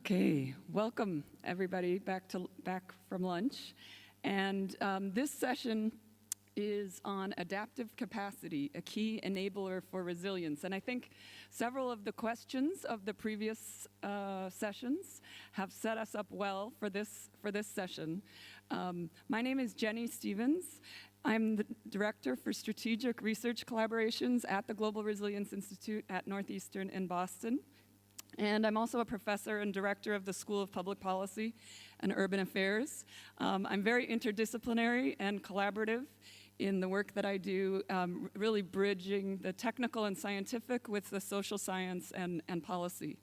Okay, welcome everybody back from lunch. And this session is on adaptive capacity, a key enabler for resilience. And I think several of the questions of the previous sessions have set us up well for this session. My name is Jenny Stevens. I'm the Director for Strategic Research Collaborations at the Global Resilience Institute at Northeastern in Boston. And I'm also a professor and director of the School of Public Policy and Urban Affairs. I'm very interdisciplinary and collaborative in the work that I do, really bridging the technical and scientific with the social science and policy.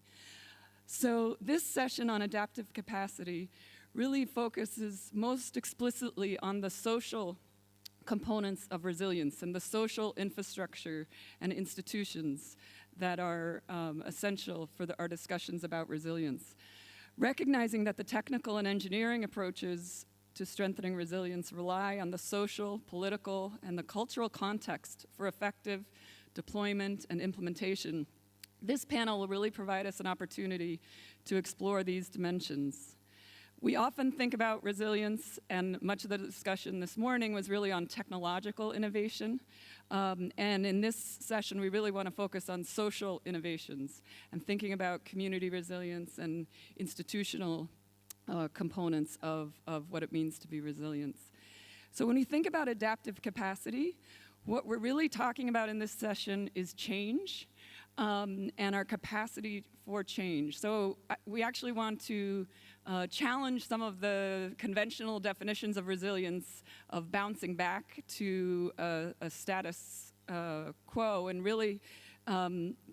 So this session on adaptive capacity really focuses most explicitly on the social components of resilience and the social infrastructure and institutions that are essential for our discussions about resilience. Recognizing that the technical and engineering approaches to strengthening resilience rely on the social, political, and the cultural context for effective deployment and implementation, this panel will really provide us an opportunity to explore these dimensions. We often think about resilience, and much of the discussion this morning was really on technological innovation. And in this session, we really want to focus on social innovations and thinking about community resilience and institutional components of what it means to be resilient. So when we think about adaptive capacity, what we're really talking about in this session is change and our capacity for change. So we actually want to challenge some of the conventional definitions of resilience, of bouncing back to a status quo, and really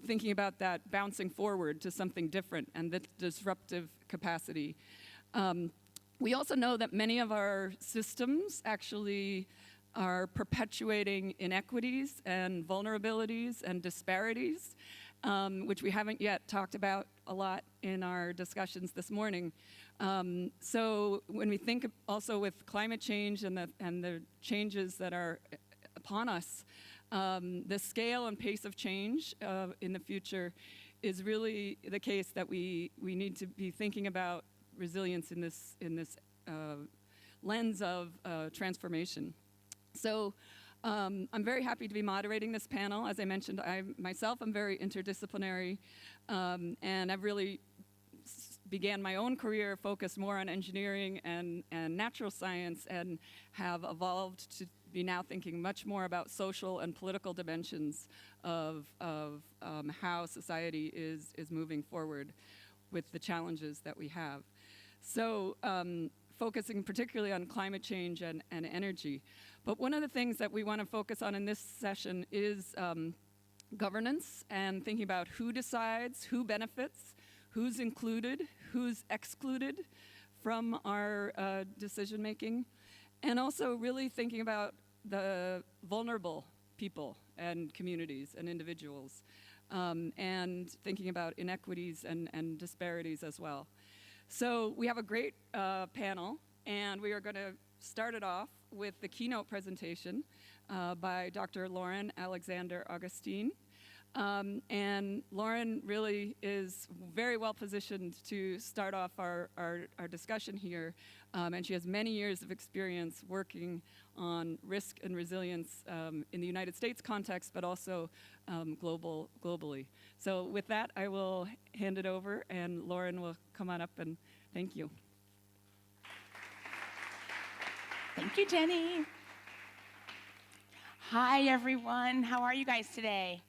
thinking about that bouncing forward to something different and the disruptive capacity. We also know that many of our systems actually are perpetuating inequities and vulnerabilities and disparities, which we haven't yet talked about a lot in our discussions this morning. So when we think also with climate change and the changes that are upon us, the scale and pace of change in the future is really the case that we need to be thinking about resilience in this lens of transformation. So I'm very happy to be moderating this panel. As I mentioned, I myself am very interdisciplinary, and I've really began my own career focused more on engineering and natural science, and have evolved to be now thinking much more about social and political dimensions of how society is moving forward with the challenges that we have. So focusing particularly on climate change and energy. But one of the things that we want to focus on in this session is governance and thinking about who decides, who benefits, who's included, who's excluded from our decision making, and also really thinking about the vulnerable people and communities and individuals, and thinking about inequities and disparities as well. So we have a great panel, and we are going to start it off with the keynote presentation by Dr. Alexander Augustine. And Lauren really is very well positioned to start off our discussion here, and she has many years of experience working on risk and resilience in the United States context, but also globally. So with that, I will hand it over, and Lauren will come on up, and thank you. Thank you, Jenny. Hi, everyone. How are you guys today?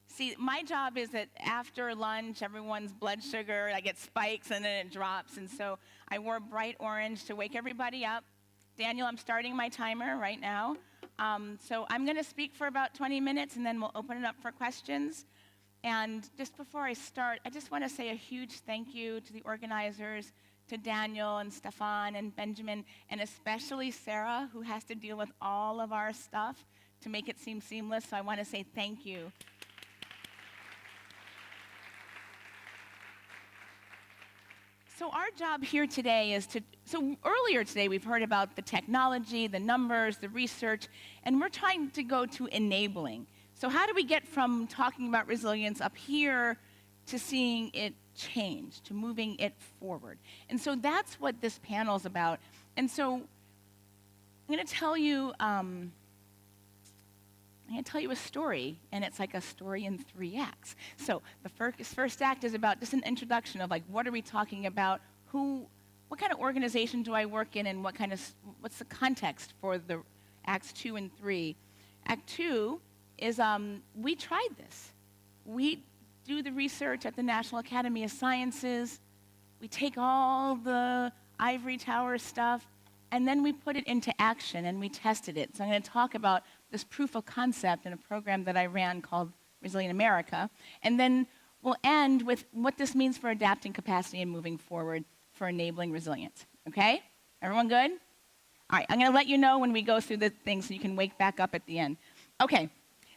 See, my job is that after lunch, everyone's blood sugar, I get spikes and then it drops. And so I wore bright orange to wake everybody up. Daniel, I'm starting my timer right now. So I'm going to speak for about 20 minutes, and then we'll open it up for questions. And just before I start, I just want to say a huge thank you to the organizers, to Daniel and Stefan and Benjamin, and especially Sarah, who has to deal with all of our stuff to make it seem seamless. So I want to say thank you. So our job here today is so earlier today we've heard about the technology, the numbers, the research, and we're trying to go to enabling. So how do we get from talking about resilience up here to seeing it change, to moving it forward. And so that's what this panel is about. And so I'm going to tell you a story, and it's like a story in 3 acts. So the first act is about just an introduction of like, what are we talking about? What kind of organization do I work in, and what's the context for the acts 2 and 3? Act 2 is we tried this. We do the research at the National Academy of Sciences. We take all the ivory tower stuff, and then we put it into action, and we tested it. So I'm going to talk about this proof of concept in a program that I ran called Resilient America. And then we'll end with what this means for adapting capacity and moving forward for enabling resilience. Okay? Everyone good? All right, I'm going to let you know when we go through the things so you can wake back up at the end. Okay,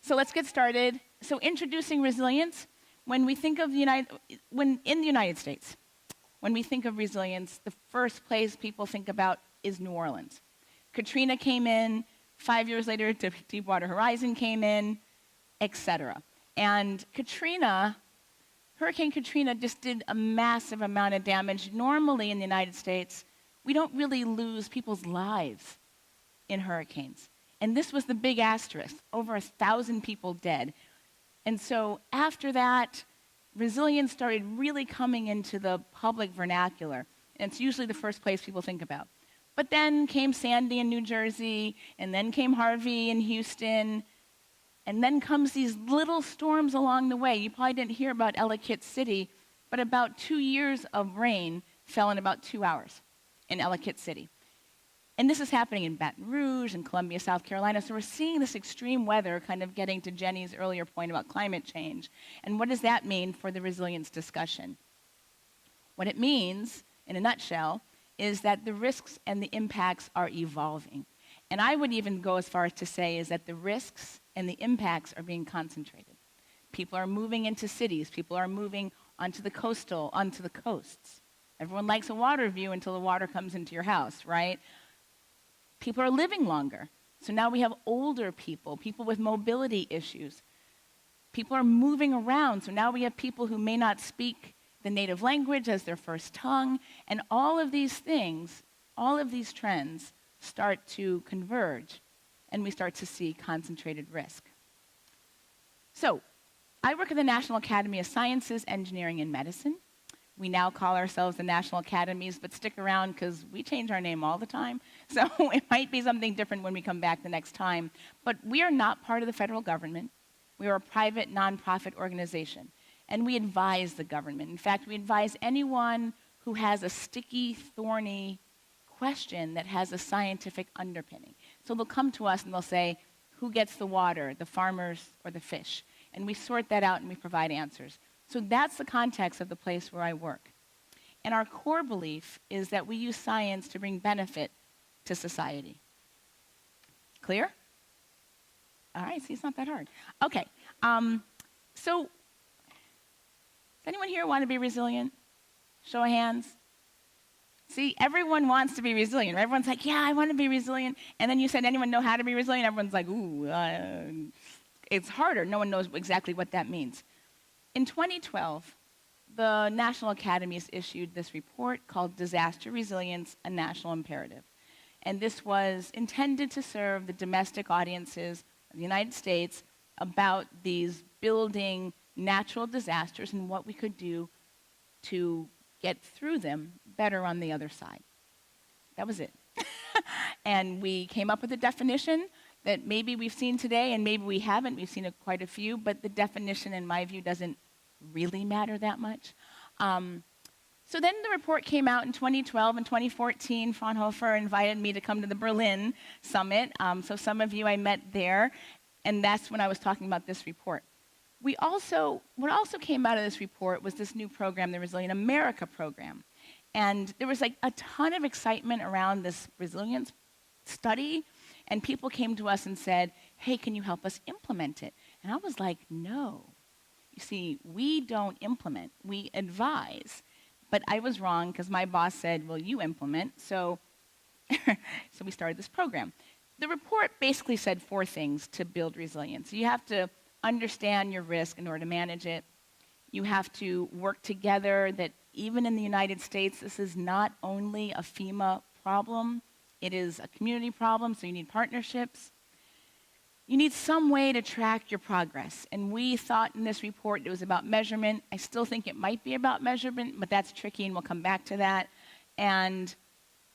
so let's get started. So introducing resilience. When we think of in the United States, when we think of resilience, the first place people think about is New Orleans. Katrina came in, 5 years later, Deepwater Horizon came in, etc. And Hurricane Katrina just did a massive amount of damage. Normally in the United States, we don't really lose people's lives in hurricanes. And this was the big asterisk, over 1,000 people dead. And so after that, resilience started really coming into the public vernacular. And it's usually the first place people think about. But then came Sandy in New Jersey, and then came Harvey in Houston, and then comes these little storms along the way. You probably didn't hear about Ellicott City, but about 2 years of rain fell in about 2 hours in Ellicott City. And this is happening in Baton Rouge and Columbia, South Carolina. So we're seeing this extreme weather, kind of getting to Jenny's earlier point about climate change. And what does that mean for the resilience discussion? What it means, in a nutshell, is that the risks and the impacts are evolving. And I would even go as far as to say is that the risks and the impacts are being concentrated. People are moving into cities. People are moving onto the coasts. Everyone likes a water view until the water comes into your house, right? People are living longer. So now we have older people, people with mobility issues. People are moving around. So now we have people who may not speak the native language as their first tongue. And all of these things, all of these trends start to converge, and we start to see concentrated risk. So I work at the National Academy of Sciences, Engineering, and Medicine. We now call ourselves the National Academies, but stick around because we change our name all the time. So it might be something different when we come back the next time. But we are not part of the federal government. We are a private, nonprofit organization, and we advise the government. In fact, we advise anyone who has a sticky, thorny question that has a scientific underpinning. So they'll come to us and they'll say, who gets the water, the farmers or the fish? And we sort that out and we provide answers. So that's the context of the place where I work. And our core belief is that we use science to bring benefit to society. Clear? All right, see, it's not that hard. Okay, so does anyone here want to be resilient? Show of hands. See, everyone wants to be resilient. Everyone's like, yeah, I want to be resilient. And then you said, anyone know how to be resilient? Everyone's like, ooh, it's harder. No one knows exactly what that means. In 2012, the National Academies issued this report called Disaster Resilience, a National Imperative. And this was intended to serve the domestic audiences of the United States about these building natural disasters and what we could do to get through them better on the other side. That was it. And we came up with a definition that maybe we've seen today and maybe we haven't. We've seen quite a few, but the definition, in my view, doesn't really matter that much. So then the report came out in 2012 and 2014. Fraunhofer invited me to come to the Berlin Summit. So some of you I met there, and that's when I was talking about this report. What also came out of this report was this new program, the Resilient America program. And there was like a ton of excitement around this resilience study, and people came to us and said, hey, can you help us implement it? And I was like, no. You see, we don't implement, we advise. But I was wrong because my boss said, well, you implement. So we started this program. The report basically said 4 things to build resilience. You have to understand your risk in order to manage it. You have to work together, that even in the United States, this is not only a FEMA problem, it is a community problem, so you need partnerships. You need some way to track your progress. And we thought in this report it was about measurement. I still think it might be about measurement, but that's tricky, and we'll come back to that. And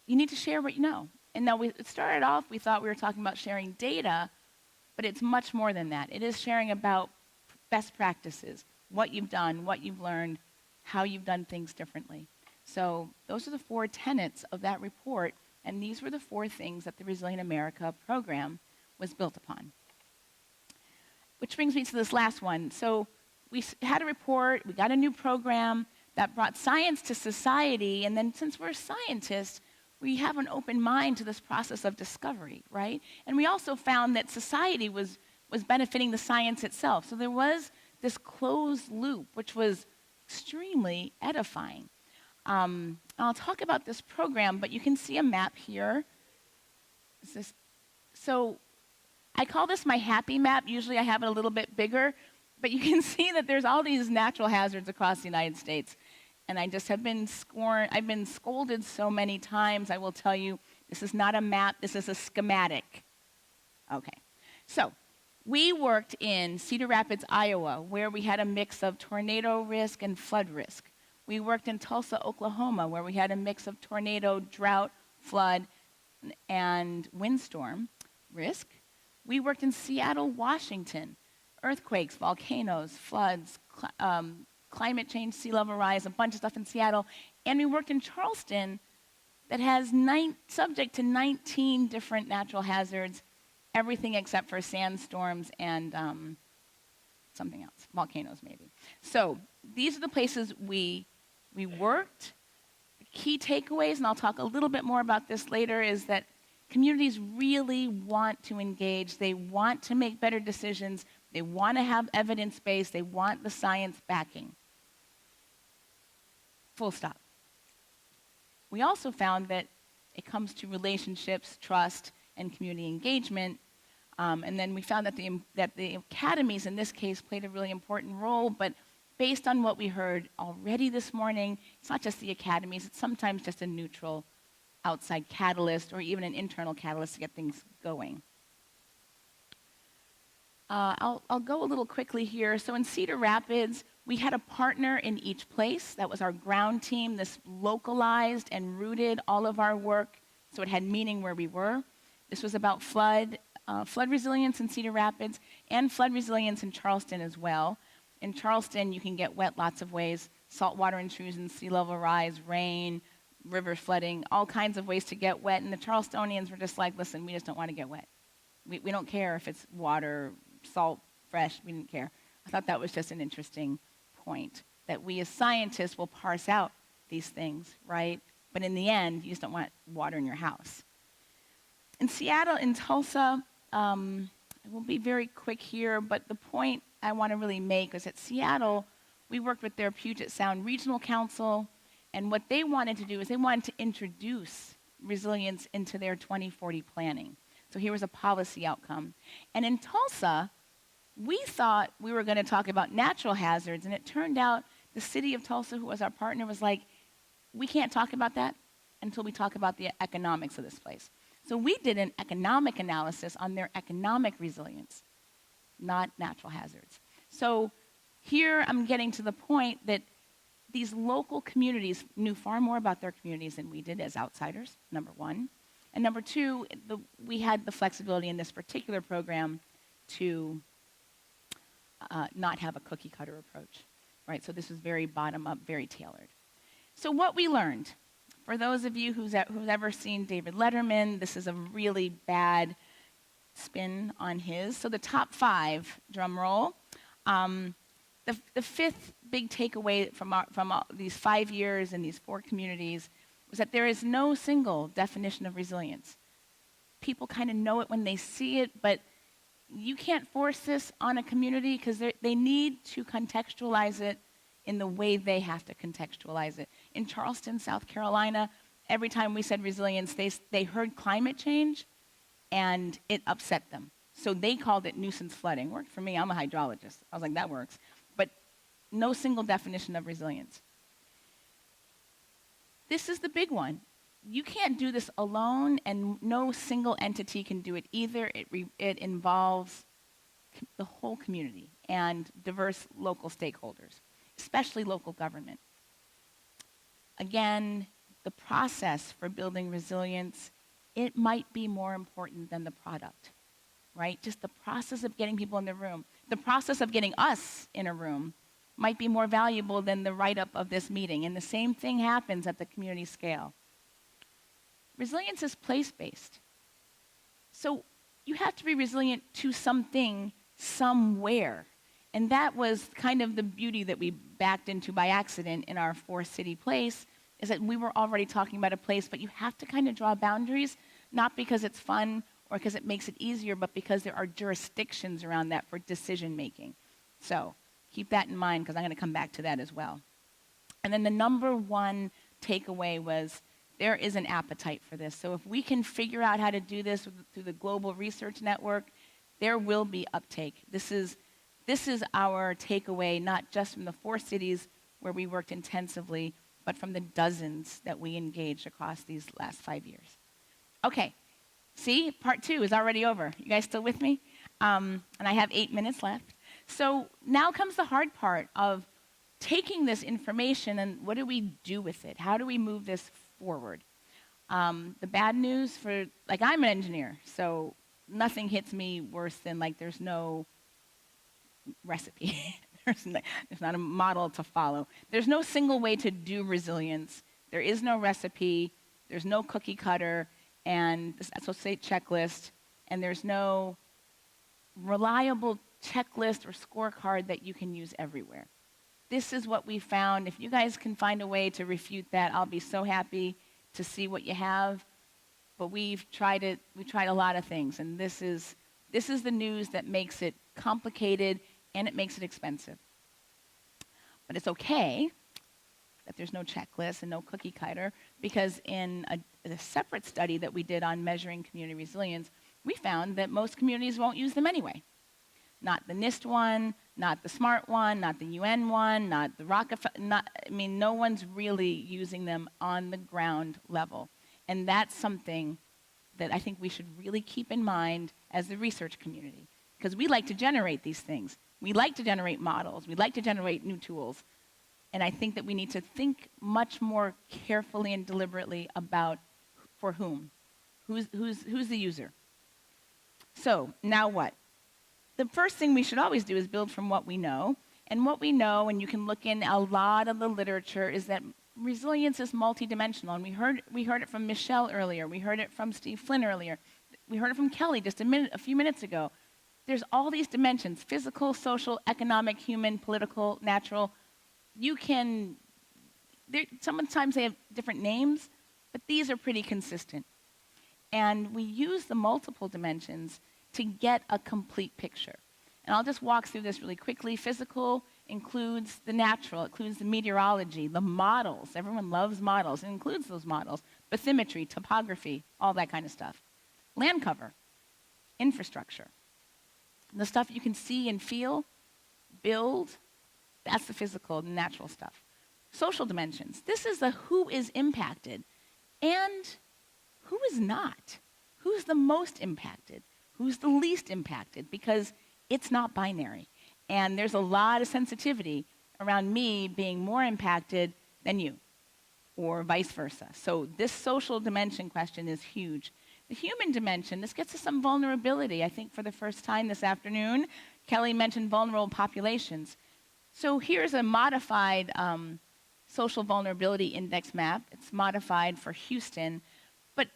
you need to share what you know. And now it started off, we thought we were talking about sharing data, but it's much more than that. It is sharing about best practices, what you've done, what you've learned, how you've done things differently. So those are the 4 tenets of that report, and these were the 4 things that the Resilient America program was built upon. Which brings me to this last one. So we had a report, we got a new program that brought science to society, and then since we're scientists, we have an open mind to this process of discovery, right? And we also found that society was benefiting the science itself. So there was this closed loop, which was extremely edifying. I'll talk about this program, but you can see a map here. So I call this my happy map. Usually I have it a little bit bigger, but you can see that there's all these natural hazards across the United States. And I just have been I've been scolded so many times. I will tell you, this is not a map, this is a schematic. Okay, so we worked in Cedar Rapids, Iowa, where we had a mix of tornado risk and flood risk. We worked in Tulsa, Oklahoma, where we had a mix of tornado, drought, flood, and windstorm risk. We worked in Seattle, Washington, earthquakes, volcanoes, floods, climate change, sea level rise, a bunch of stuff in Seattle. And we worked in Charleston that has subject to 19 different natural hazards, everything except for sandstorms and something else, volcanoes maybe. So these are the places we worked. The key takeaways, and I'll talk a little bit more about this later, is that communities really want to engage. They want to make better decisions. They want to have evidence-based. They want the science backing. Full stop. We also found that it comes to relationships, trust, and community engagement. And then we found that the academies in this case played a really important role, but based on what we heard already this morning, it's not just the academies, it's sometimes just a neutral outside catalyst or even an internal catalyst to get things going. I'll go a little quickly here. So in Cedar Rapids, we had a partner in each place. That was our ground team. This localized and rooted all of our work, so it had meaning where we were. This was about flood resilience in Cedar Rapids and flood resilience in Charleston as well. In Charleston, you can get wet lots of ways: saltwater intrusion, sea level rise, rain, river flooding, all kinds of ways to get wet. And the Charlestonians were just like, listen, we just don't want to get wet. We don't care if it's water, salt, fresh, we didn't care. I thought that was just an interesting point, that we as scientists will parse out these things, right? But in the end, you just don't want water in your house. In Seattle, in Tulsa, I will be very quick here, but the point I want to really make is that Seattle, we worked with their Puget Sound Regional Council, and what they wanted to do is they wanted to introduce resilience into their 2040 planning. So here was a policy outcome. And in Tulsa, we thought we were going to talk about natural hazards, and it turned out the city of Tulsa, who was our partner, was like, we can't talk about that until we talk about the economics of this place. So we did an economic analysis on their economic resilience, not natural hazards. So here I'm getting to the point that these local communities knew far more about their communities than we did as outsiders, number one. And number two, we had the flexibility in this particular program to not have a cookie-cutter approach, right? So this was very bottom-up, very tailored. So what we learned, for those of you who's ever seen David Letterman, this is a really bad spin on his. So the top 5, drum roll. The fifth big takeaway from these 5 years and these 4 communities was that there is no single definition of resilience. People kind of know it when they see it, but you can't force this on a community because they need to contextualize it in the way they have to contextualize it. In Charleston, South Carolina, every time we said resilience, they heard climate change, and it upset them. So they called it nuisance flooding. Worked for me. I'm a hydrologist. I was like, that works. But no single definition of resilience. This is the big one. You can't do this alone, and no single entity can do it either. It involves the whole community and diverse local stakeholders, especially local government. Again, the process for building resilience, it might be more important than the product, right? Just the process of getting people in the room. The process of getting us in a room might be more valuable than the write-up of this meeting. And the same thing happens at the community scale. Resilience is place-based. So you have to be resilient to something somewhere. And that was kind of the beauty that we backed into by accident in our four-city place, is that we were already talking about a place, but you have to kind of draw boundaries, not because it's fun or because it makes it easier, but because there are jurisdictions around that for decision-making. So keep that in mind, because I'm going to come back to that as well. And then the number one takeaway was there is an appetite for this. So if we can figure out how to do this through the Global Research Network, there will be uptake. This is our takeaway, not just from the four cities where we worked intensively, but from the dozens that we engaged across these last 5 years. Okay, see, part 2 is already over. You guys still with me? And I have 8 minutes left. So now comes the hard part of taking this information and what do we do with it? How do we move this forward? The bad news for, like, I'm an engineer, so nothing hits me worse than, like, there's no recipe. There's not a model to follow. There's no single way to do resilience. There is no recipe. There's no cookie cutter and associate checklist. And there's no reliable checklist or scorecard that you can use everywhere. This is what we found. If you guys can find a way to refute that, I'll be so happy to see what you have. But we've tried it. We tried a lot of things, and this is the news that makes it complicated and it makes it expensive. But it's okay that there's no checklist and no cookie cutter, because in a separate study that we did on measuring community resilience, we found that most communities won't use them anyway. Not the NIST one, not the SMART one, not the UN one, not the Rockefeller, no one's really using them on the ground level. And that's something that I think we should really keep in mind as the research community, because we like to generate these things. We like to generate models. We like to generate new tools. And I think that we need to think much more carefully and deliberately about for whom. Who's the user? So now what? The first thing we should always do is build from what we know. And what we know, and you can look in a lot of the literature, is that resilience is multidimensional. And we heard it from Michelle earlier. We heard it from Steve Flynn earlier. We heard it from Kelly just a few minutes ago. There's all these dimensions: physical, social, economic, human, political, natural. Sometimes they have different names, but these are pretty consistent. And we use the multiple dimensions to get a complete picture. And I'll just walk through this really quickly. Physical includes the natural, it includes the meteorology, the models. Everyone loves models. It includes those models. Bathymetry, topography, all that kind of stuff. Land cover, infrastructure. The stuff you can see and feel, build, that's the physical, the natural stuff. Social dimensions. This is the who is impacted and who is not. Who's the most impacted? Who's the least impacted? Because it's not binary. And there's a lot of sensitivity around me being more impacted than you, or vice versa. So this social dimension question is huge. The human dimension, this gets to some vulnerability. I think for the first time this afternoon, Kelly mentioned vulnerable populations. So here's a modified social vulnerability index map. It's modified for Houston. But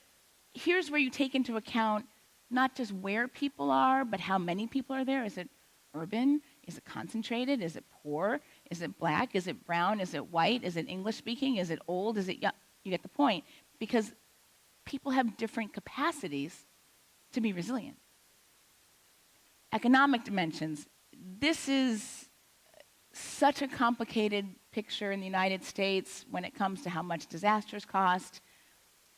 here's where you take into account not just where people are, but how many people are there. Is it urban? Is it concentrated? Is it poor? Is it black? Is it brown? Is it white? Is it English speaking? Is it old? Is it young? You get the point. Because people have different capacities to be resilient. Economic dimensions. This is such a complicated picture in the United States when it comes to how much disasters cost,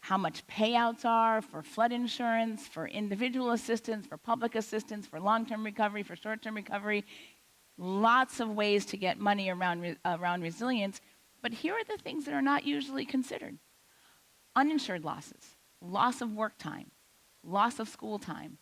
how much payouts are for flood insurance, for individual assistance, for public assistance, for long-term recovery, for short-term recovery. lots of ways to get money around resilience, but here are the things that are not usually considered. Uninsured losses, loss of work time, loss of school time,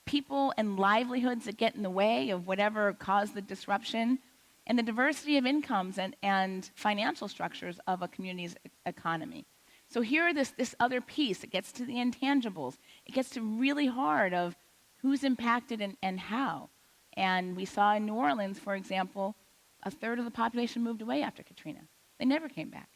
people and livelihoods that get in the way of whatever caused the disruption, and the diversity of incomes and financial structures of a community's economy. So here are this other piece. It gets to the intangibles. It gets to really hard of who's impacted and how. And we saw in New Orleans, for example, a third of the population moved away after Katrina. They never came back.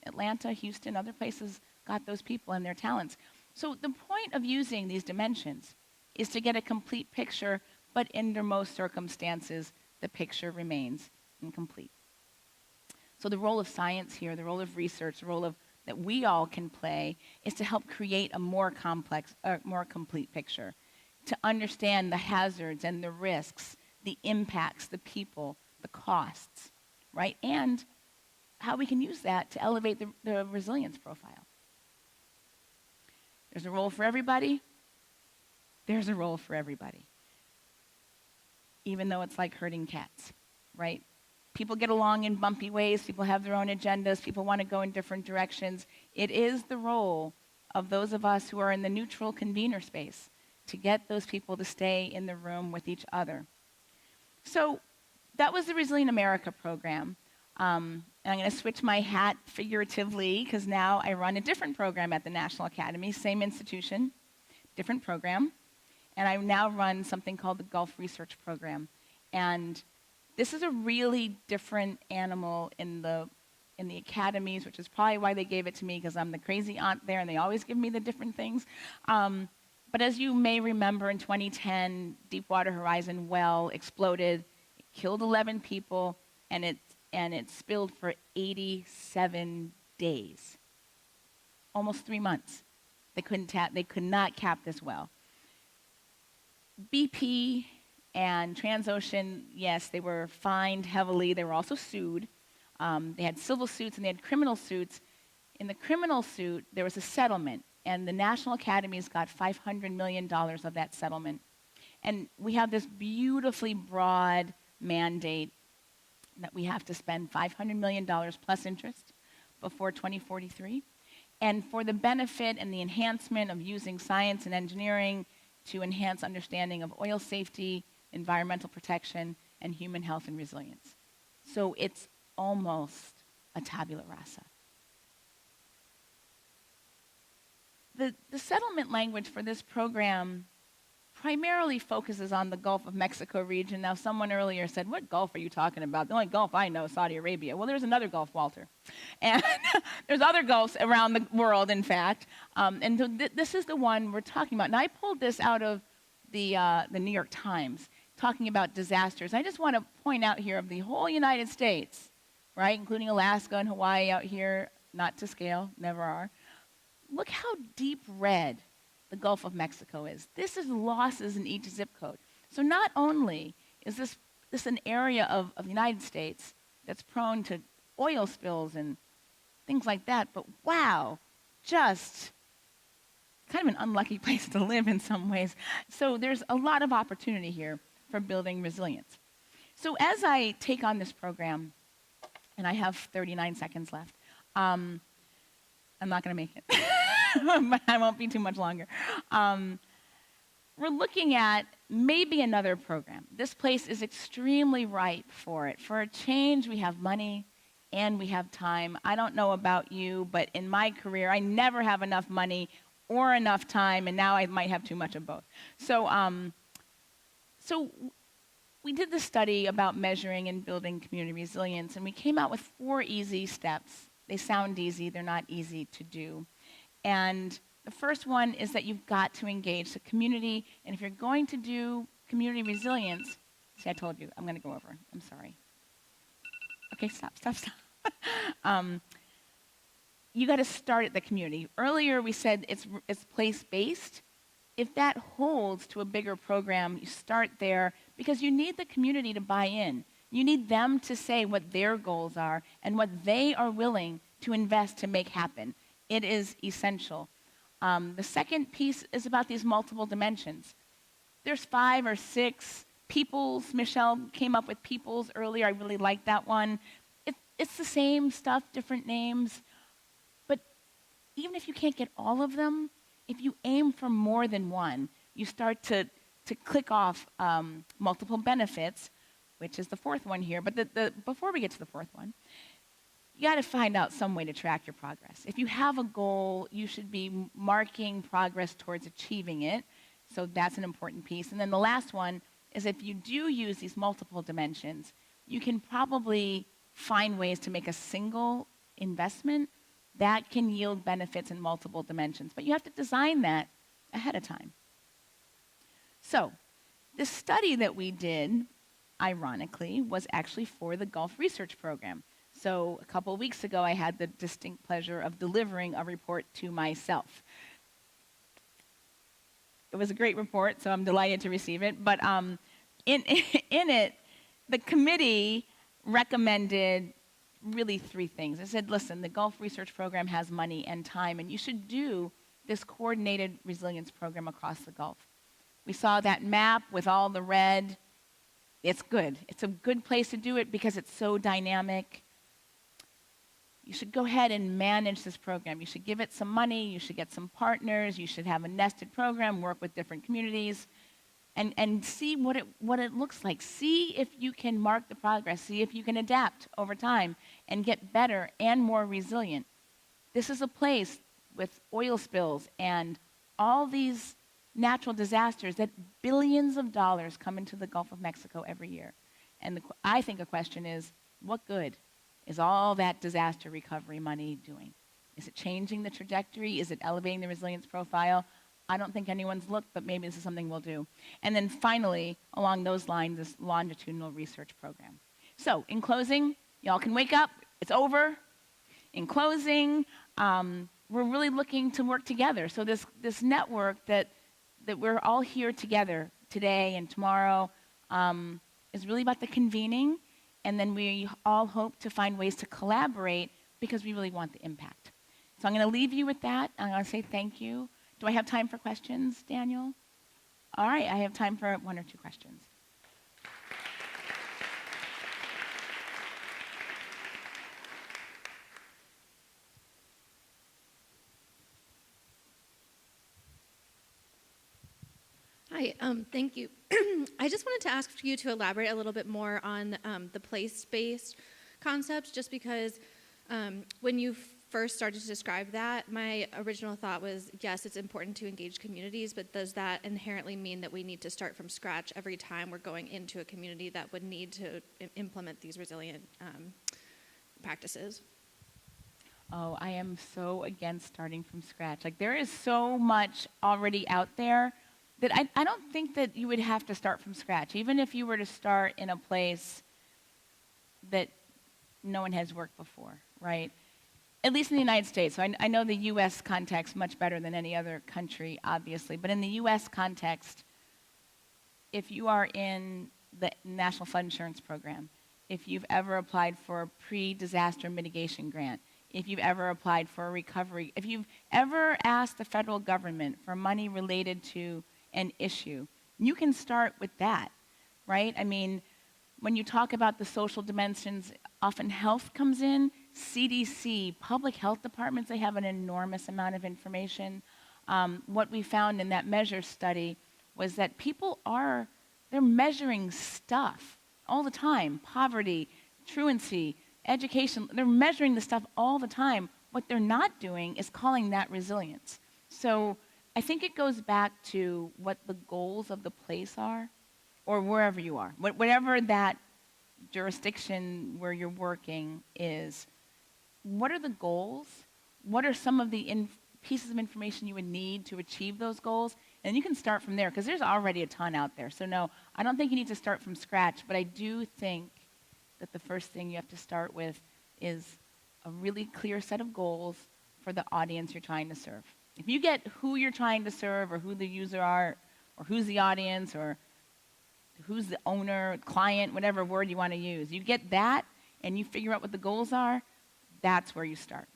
Atlanta, Houston, other places got those people and their talents. So the point of using these dimensions is to get a complete picture, but under most circumstances, the picture remains incomplete. So the role of science here, the role of research, the role that we all can play is to help create a more complex, more complete picture, to understand the hazards and the risks, the impacts, the people, the costs, right? And how we can use that to elevate the resilience profile. There's a role for everybody. There's a role for everybody. Even though it's like herding cats, right? People get along in bumpy ways. People have their own agendas. People want to go in different directions. It is the role of those of us who are in the neutral convener space to get those people to stay in the room with each other. So that was the Resilient America program. And I'm going to switch my hat figuratively because now I run a different program at the National Academy, same institution, different program. And I now run something called the Gulf Research Program. And this is a really different animal in the academies, which is probably why they gave it to me, because I'm the crazy aunt there, and they always give me the different things. But as you may remember, in 2010, Deepwater Horizon well exploded, it killed 11 people, and it spilled for 87 days, almost 3 months. They could not cap this well. BP and Transocean, yes, they were fined heavily. They were also sued. They had civil suits and they had criminal suits. In the criminal suit, there was a settlement, and the National Academies got $500 million of that settlement. And we have this beautifully broad mandate that we have to spend $500 million plus interest before 2043. And for the benefit and the enhancement of using science and engineering to enhance understanding of oil safety, environmental protection, and human health and resilience. So it's almost a tabula rasa. The settlement language for this program primarily focuses on the Gulf of Mexico region. Now, someone earlier said, what Gulf are you talking about? The only Gulf I know is Saudi Arabia. Well, there's another Gulf, Walter. And there's other Gulfs around the world, in fact. And this is the one we're talking about. Now, I pulled this out of the New York Times, talking about disasters. I just want to point out here of the whole United States, right, including Alaska and Hawaii out here, not to scale, never are. Look how deep red the Gulf of Mexico is. This is losses in each zip code. So not only is this an area of the United States that's prone to oil spills and things like that, but wow, just kind of an unlucky place to live in some ways. So there's a lot of opportunity here for building resilience. So as I take on this program, and I have 39 seconds left, I'm not going to make it. I won't be too much longer. We're looking at maybe another program. This place is extremely ripe for it. For a change, we have money and we have time. I don't know about you, but in my career, I never have enough money or enough time, and now I might have too much of both. So we did this study about measuring and building community resilience, and we came out with 4 easy steps. They sound easy, they're not easy to do. And the first one is that you've got to engage the community, and if you're going to do community resilience, see, I told you, I'm going to go over. I'm sorry. Okay, stop. You got to start at the community. Earlier we said it's place-based. If that holds to a bigger program, you start there because you need the community to buy in. You need them to say what their goals are and what they are willing to invest to make happen. It is essential. The second piece is about these multiple dimensions. There's 5 or 6 Peoples, Michelle came up with Peoples earlier. I really like that one. It's the same stuff, different names. But even if you can't get all of them, if you aim for more than one, you start to click off multiple benefits, which is the fourth one here. But before we get to the fourth one, you got to find out some way to track your progress. If you have a goal, you should be marking progress towards achieving it. So that's an important piece. And then the last one is if you do use these multiple dimensions, you can probably find ways to make a single investment that can yield benefits in multiple dimensions. But you have to design that ahead of time. So the study that we did, ironically, was actually for the Gulf Research Program. So a couple of weeks ago, I had the distinct pleasure of delivering a report to myself. It was a great report, so I'm delighted to receive it. But in it, the committee recommended really three things. It said, listen, the Gulf Research Program has money and time, and you should do this coordinated resilience program across the Gulf. We saw that map with all the red. It's good. It's a good place to do it because it's so dynamic. You should go ahead and manage this program. You should give it some money. You should get some partners. You should have a nested program, work with different communities, and see what it looks like. See if you can mark the progress. See if you can adapt over time and get better and more resilient. This is a place with oil spills and all these natural disasters that billions of dollars come into the Gulf of Mexico every year. And I think a question is, what good is all that disaster recovery money doing? Is it changing the trajectory? Is it elevating the resilience profile? I don't think anyone's looked, but maybe this is something we'll do. And then finally, along those lines, this longitudinal research program. So in closing, y'all can wake up. It's over. In closing, we're really looking to work together. So this network that we're all here together today and tomorrow is really about the convening. And then we all hope to find ways to collaborate because we really want the impact. So I'm going to leave you with that. I'm going to say thank you. Do I have time for questions, Daniel? All right, I have time for one or two questions. Hi, thank you. I just wanted to ask you to elaborate a little bit more on the place-based concept, just because when you first started to describe that, my original thought was, yes, it's important to engage communities, but does that inherently mean that we need to start from scratch every time we're going into a community that would need to implement these resilient practices? Oh, I am so against starting from scratch. Like, there is so much already out there that I don't think that you would have to start from scratch. Even if you were to start in a place that no one has worked before, right? At least in the United States. So I know the U.S. context much better than any other country, obviously. But in the U.S. context, if you are in the National Flood Insurance Program, if you've ever applied for a pre-disaster mitigation grant, if you've ever applied for a recovery, if you've ever asked the federal government for money related to an issue, you can start with that, right? I mean, when you talk about the social dimensions, often health comes in. CDC, public health departments, they have an enormous amount of information. What we found in that measure study was that they're measuring stuff all the time. Poverty, truancy, education, they're measuring the stuff all the time. What they're not doing is calling that resilience. So I think it goes back to what the goals of the place are, or wherever you are. Whatever that jurisdiction where you're working is, what are the goals? What are some of the pieces of information you would need to achieve those goals? And you can start from there, because there's already a ton out there. So no, I don't think you need to start from scratch, but I do think that the first thing you have to start with is a really clear set of goals for the audience you're trying to serve. If you get who you're trying to serve, or who the user are, or who's the audience, or who's the owner, client, whatever word you want to use, you get that and you figure out what the goals are, that's where you start.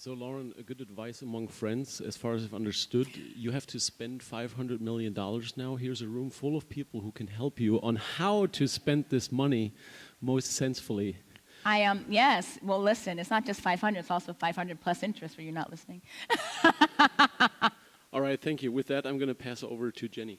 So, Lauren, a good advice among friends, as far as I've understood, you have to spend $500 million now. Here's a room full of people who can help you on how to spend this money most sensefully. Yes. Well, listen, it's not just 500, it's also 500 plus interest for you not listening. All right, thank you. With that, I'm going to pass over to Jenny.